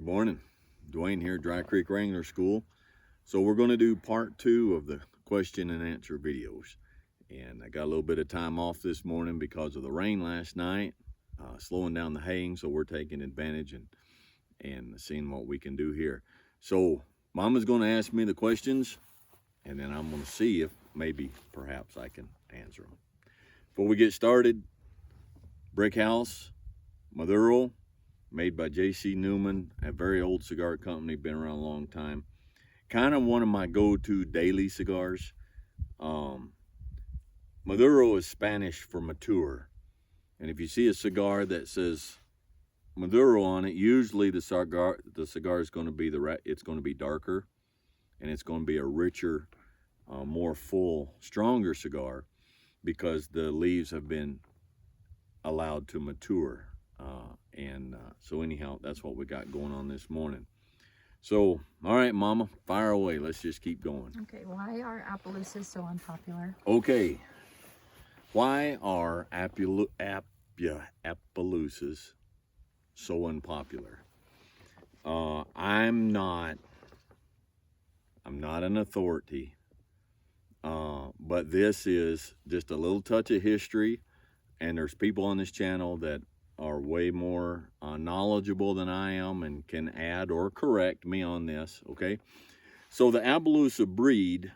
Morning. Dwayne here, Dry Creek Wrangler School. So we're going to do part 2 of the question and answer videos. And I got a little bit of time off this morning because of the rain last night, slowing down the haying. So we're taking advantage and seeing what we can do here. So Mama's going to ask me the questions, and then I'm going to see if perhaps I can answer them. Before we get started, brick house, Maduro, made by J.C. Newman, a very old cigar company, been around a long time. Kind of one of my go-to daily cigars. Maduro is Spanish for mature. And if you see a cigar that says Maduro on it, usually the cigar is going to be it's going to be darker, and it's going to be a richer, more full, stronger cigar because the leaves have been allowed to mature. So anyhow, that's what we got going on this morning. So, all right, Mama, fire away. Let's just keep going. Okay, why are Appaloosas so unpopular? Okay, why are Appaloosas so unpopular? I'm not an authority, but this is just a little touch of history, and there's people on this channel that are way more knowledgeable than I am and can add or correct me on this, okay? So the Appaloosa breed,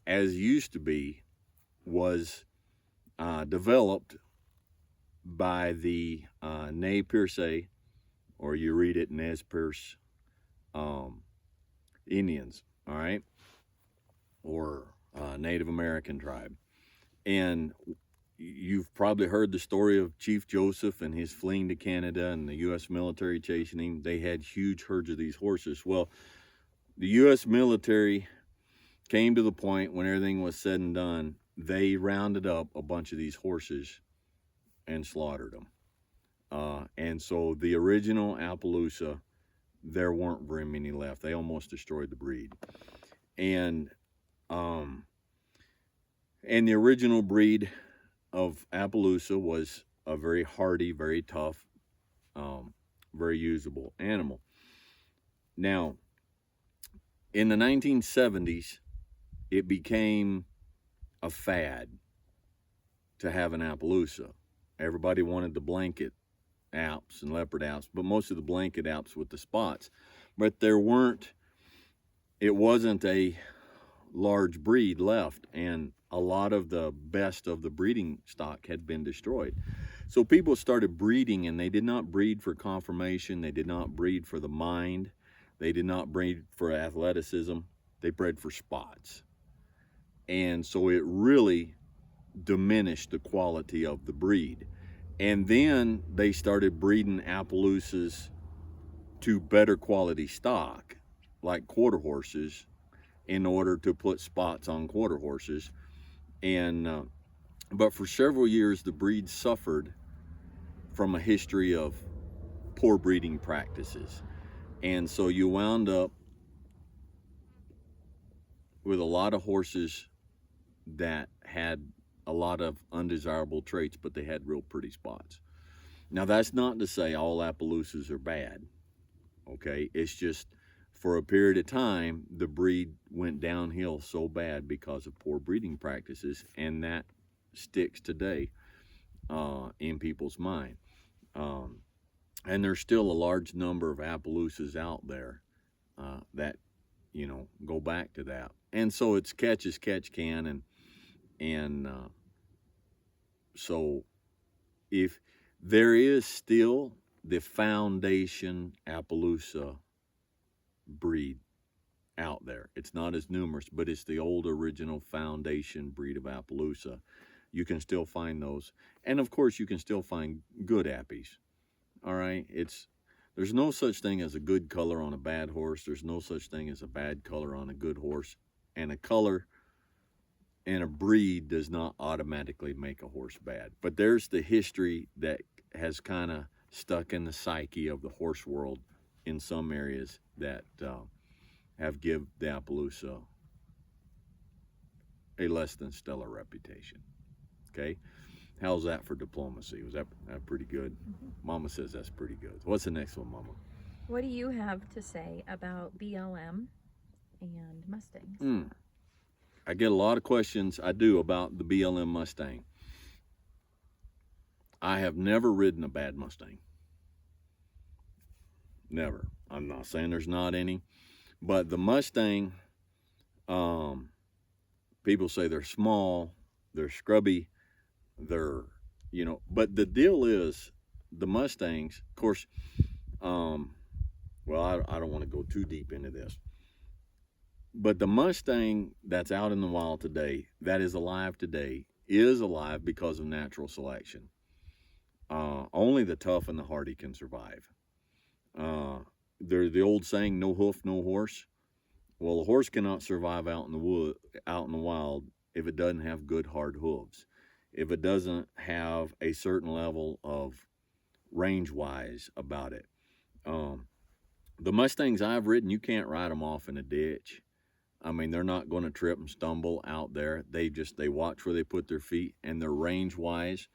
as used to be, was developed by the Nez Perce, or you read it Nez Perce, Indians, all right? Or Native American tribe. And you've probably heard the story of Chief Joseph and his fleeing to Canada and the U.S. military chasing him. They had huge herds of these horses. Well, the U.S. military came to the point when everything was said and done, they rounded up a bunch of these horses and slaughtered them. And so the original Appaloosa, there weren't very many left. They almost destroyed the breed. And the original breed of Appaloosa was a very hardy, very tough, very usable animal. Now, in the 1970s, it became a fad to have an Appaloosa. Everybody wanted the blanket Apps and leopard Apps, but most of the blanket Apps with the spots. But it wasn't a large breed left, and a lot of the best of the breeding stock had been destroyed. So people started breeding, and they did not breed for conformation. They did not breed for the mind. They did not breed for athleticism. They bred for spots. And so it really diminished the quality of the breed. And then they started breeding Appaloosas to better quality stock, like quarter horses, in order to put spots on quarter horses. And but for several years, the breed suffered from a history of poor breeding practices. And so you wound up with a lot of horses that had a lot of undesirable traits, but they had real pretty spots. Now, that's not to say all Appaloosas are bad, okay? It's just for a period of time, the breed went downhill so bad because of poor breeding practices, and that sticks today in people's mind. And there's still a large number of Appaloosas out there that, go back to that. And so it's catch as catch can, and so if there is still the foundation Appaloosa breed out there, it's not as numerous, but it's the old original foundation breed of Appaloosa. You can still find those, and of course you can still find good Appies. All right, there's no such thing as a good color on a bad horse. There's no such thing as a bad color on a good horse, and a color and a breed does not automatically make a horse bad. But there's the history that has kind of stuck in the psyche of the horse world in some areas that have give the Appaloosa a less than stellar reputation. Okay, How's that for diplomacy? Was that pretty good? Mhm. Mama says that's pretty good. What's the next one, Mama? What do you have to say about BLM and Mustangs? I get a lot of questions. I do about the BLM Mustang. I have never ridden a bad Mustang. Never. I'm not saying there's not any, but the Mustang, people say they're small, they're scrubby, they're, but the deal is the Mustangs, of course, well, I don't want to go too deep into this, but the Mustang that's out in the wild today, that is alive today, is alive because of natural selection. Only the tough and the hardy can survive. There's the old saying, no hoof, no horse. Well, a horse cannot survive out in the wild if it doesn't have good hard hooves, if it doesn't have a certain level of range-wise about it. The Mustangs I've ridden, you can't ride them off in a ditch. I mean, they're not going to trip and stumble out there. They watch where they put their feet, and they're range-wise,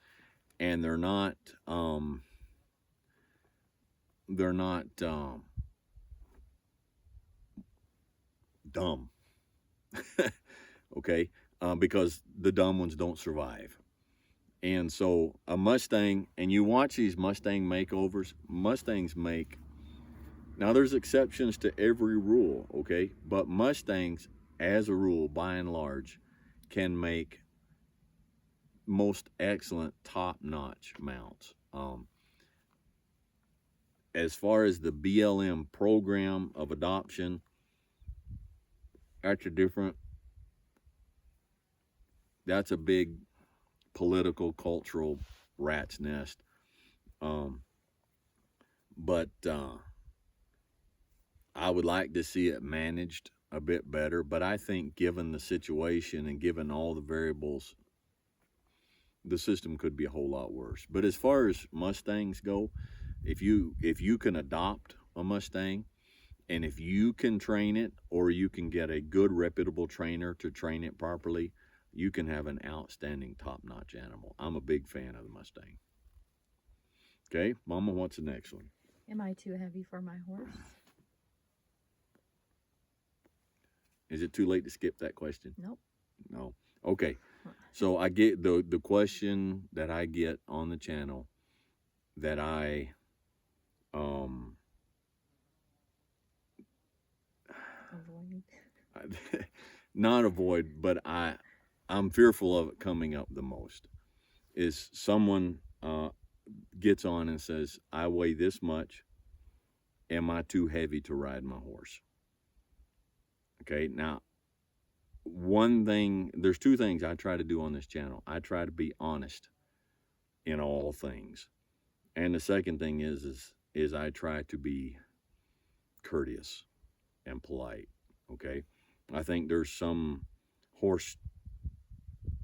and they're not dumb. Okay, because the dumb ones don't survive. And so a Mustang, and you watch these Mustang makeovers, Mustangs make, now there's exceptions to every rule, okay? But Mustangs, as a rule, by and large, can make most excellent top-notch mounts. As far as the BLM program of adoption, that's a big political, cultural rat's nest. But I would like to see it managed a bit better. But I think given the situation and given all the variables, the system could be a whole lot worse. But as far as Mustangs go, if you can adopt a Mustang, and if you can train it, or you can get a good reputable trainer to train it properly, you can have an outstanding top-notch animal. I'm a big fan of the Mustang. Okay, Mama, what's the next one? Am I too heavy for my horse? Is it too late to skip that question? Nope. No. Okay. So I get the question that I get on the channel that I Avoid. not avoid, but I'm fearful of it coming up the most, is someone gets on and says, I weigh this much, am I too heavy to ride my horse? Okay, now there's two things I try to do on this channel. I try to be honest in all things, and the second thing is I try to be courteous and polite. Okay, I think there's some horse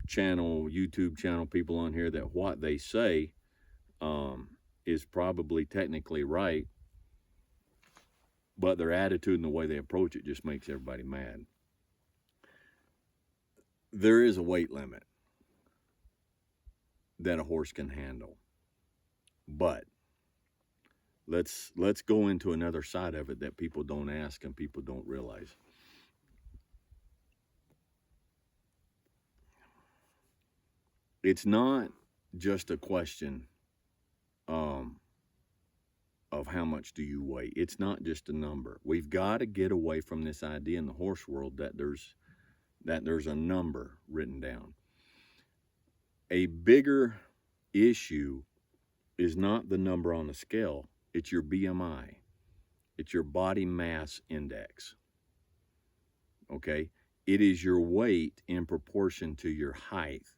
channel, YouTube channel people on here that what they say is probably technically right, but their attitude and the way they approach it just makes everybody mad. There is a weight limit that a horse can handle, but let's go into another side of it that people don't ask and people don't realize. It's not just a question of how much do you weigh. It's not just a number. We've got to get away from this idea in the horse world that there's a number written down. A bigger issue is not the number on the scale. It's your BMI. It's your body mass index. Okay? It is your weight in proportion to your height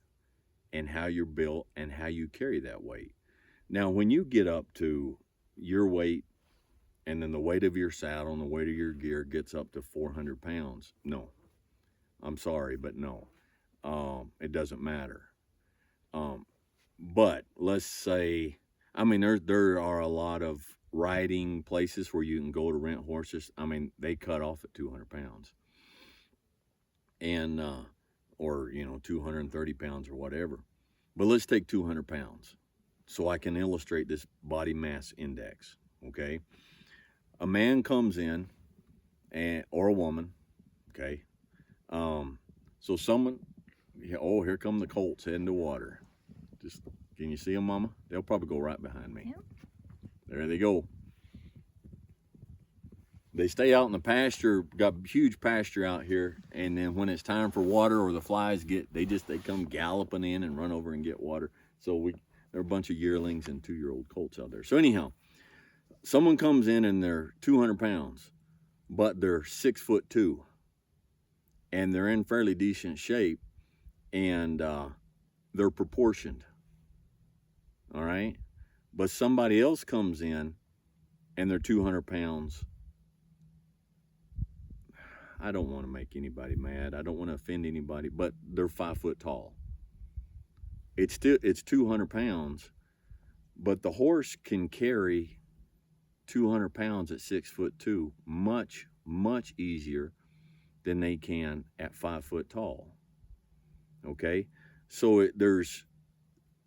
and how you're built and how you carry that weight. Now, when you get up to your weight and then the weight of your saddle and the weight of your gear gets up to 400 pounds, no. I'm sorry, but no. It doesn't matter. But let's say, I mean, there are a lot of riding places where you can go to rent horses. I mean, they cut off at 200 pounds. And, or, 230 pounds or whatever. But let's take 200 pounds so I can illustrate this body mass index. Okay. A man comes in, or a woman. Okay. So someone, oh, here come the colts heading to water. Just, can you see them, Mama? They'll probably go right behind me. Yep. There they go. They stay out in the pasture, got huge pasture out here, and then when it's time for water or the flies they come galloping in and run over and get water. So there are a bunch of yearlings and 2-year-old colts out there. So anyhow, someone comes in and they're 200 pounds, but they're 6'2", and they're in fairly decent shape, and they're proportioned. All right, but somebody else comes in and they're 200 pounds. I don't want to make anybody mad. I don't want to offend anybody, but they're 5 foot tall. It's 200 pounds, but the horse can carry 200 pounds at 6'2" much, much easier than they can at 5 foot tall. Okay, so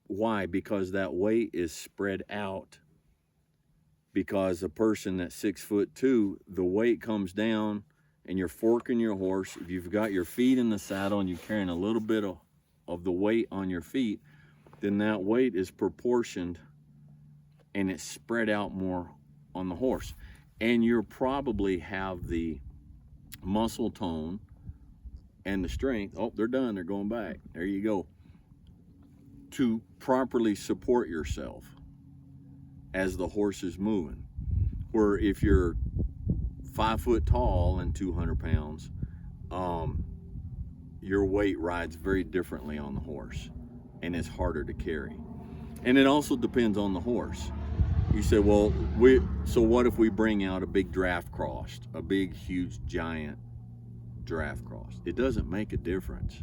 why? Because that weight is spread out. Because a person that's 6'2", the weight comes down, and you're forking your horse. If you've got your feet in the saddle and you're carrying a little bit of the weight on your feet, then that weight is proportioned and it's spread out more on the horse. And you probably have the muscle tone and the strength. Oh, they're done. They're going back. There you go. To properly support yourself as the horse is moving. Where if you're 5 foot tall and 200 pounds, your weight rides very differently on the horse, and it's harder to carry. And it also depends on the horse. You say, well, so what if we bring out a big draft cross, a big, huge, giant draft cross? It doesn't make a difference,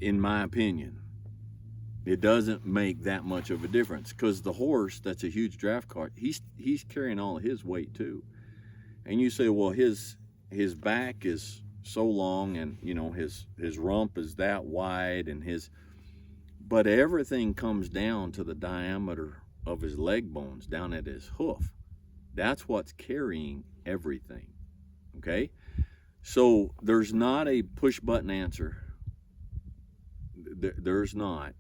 in my opinion. It doesn't make that much of a difference, because the horse that's a huge draft cross, he's carrying all of his weight too. And you say, well, his back is so long, and his rump is that wide, but everything comes down to the diameter of his leg bones down at his hoof. That's what's carrying everything. Okay, so there's not a push button answer. There's not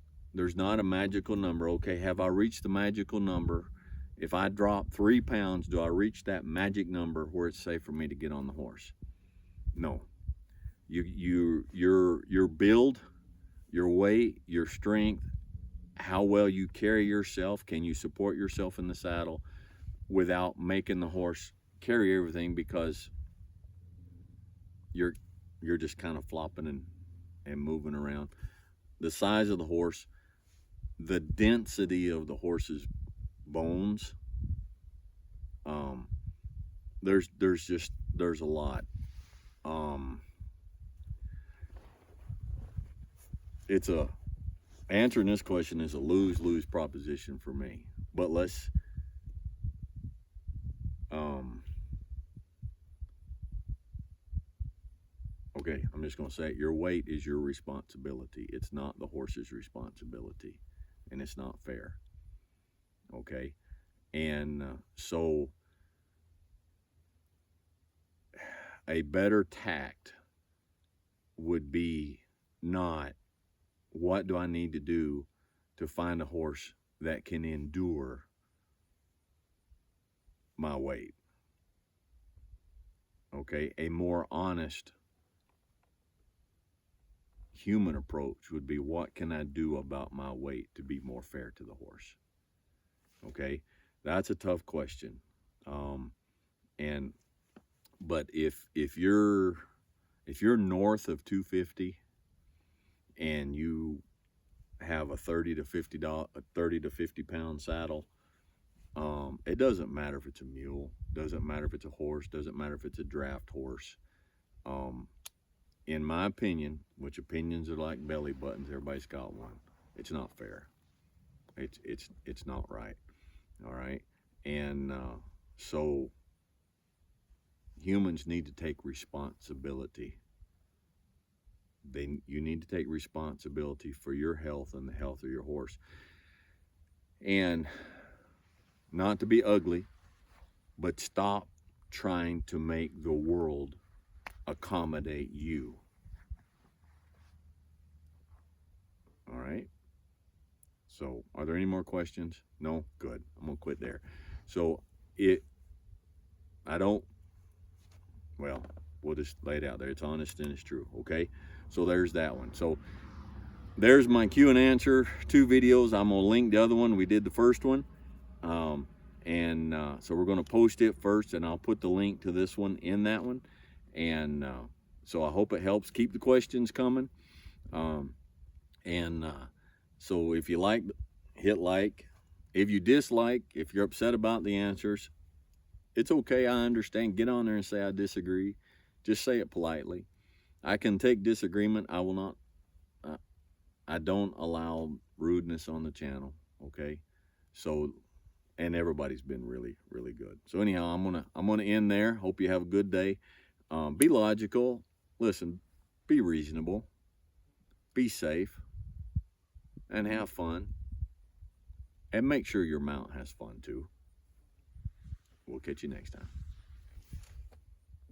a magical number. Okay, have I reached the magical number? If I drop 3 pounds, do I reach that magic number where it's safe for me to get on the horse? No. Your build, your weight, your strength, how well you carry yourself, can you support yourself in the saddle without making the horse carry everything, because you're just kind of flopping and moving around. The size of the horse, the density of the horse's bones, there's a lot. Answering this question is a lose-lose proposition for me. But let's okay, I'm just going to say it. Your weight is your responsibility. It's not the horse's responsibility, and it's not fair. Okay, and so a better tact would be not, what do I need to do to find a horse that can endure my weight? Okay, a more honest human approach would be, what can I do about my weight to be more fair to the horse? Okay, that's a tough question. But if you're north of 250 and you have a 30 to 50 pound saddle, it doesn't matter if it's a mule, doesn't matter if it's a horse, doesn't matter if it's a draft horse. In my opinion, which opinions are like belly buttons, everybody's got one. It's not fair. It's not right. All right, and so humans need to take responsibility You need to take responsibility for your health and the health of your horse. And not to be ugly, but stop trying to make the world accommodate you. All right? So, are there any more questions? No? Good. I'm going to quit there. So, well, we'll just lay it out there. It's honest and it's true, okay? So, there's that one. So, there's my Q and answer, 2 videos. I'm going to link the other one. We did the first one. So we're going to post it first, and I'll put the link to this one in that one. And so I hope it helps. Keep the questions coming. So if you like, hit like. If you dislike, if you're upset about the answers, it's okay. I understand. Get on there and say I disagree. Just say it politely. I can take disagreement. I will not. I don't allow rudeness on the channel. Okay. So, and everybody's been really, really good. So anyhow, I'm gonna end there. Hope you have a good day. Be logical. Listen. Be reasonable. Be safe. And have fun. And make sure your mount has fun too. We'll catch you next time.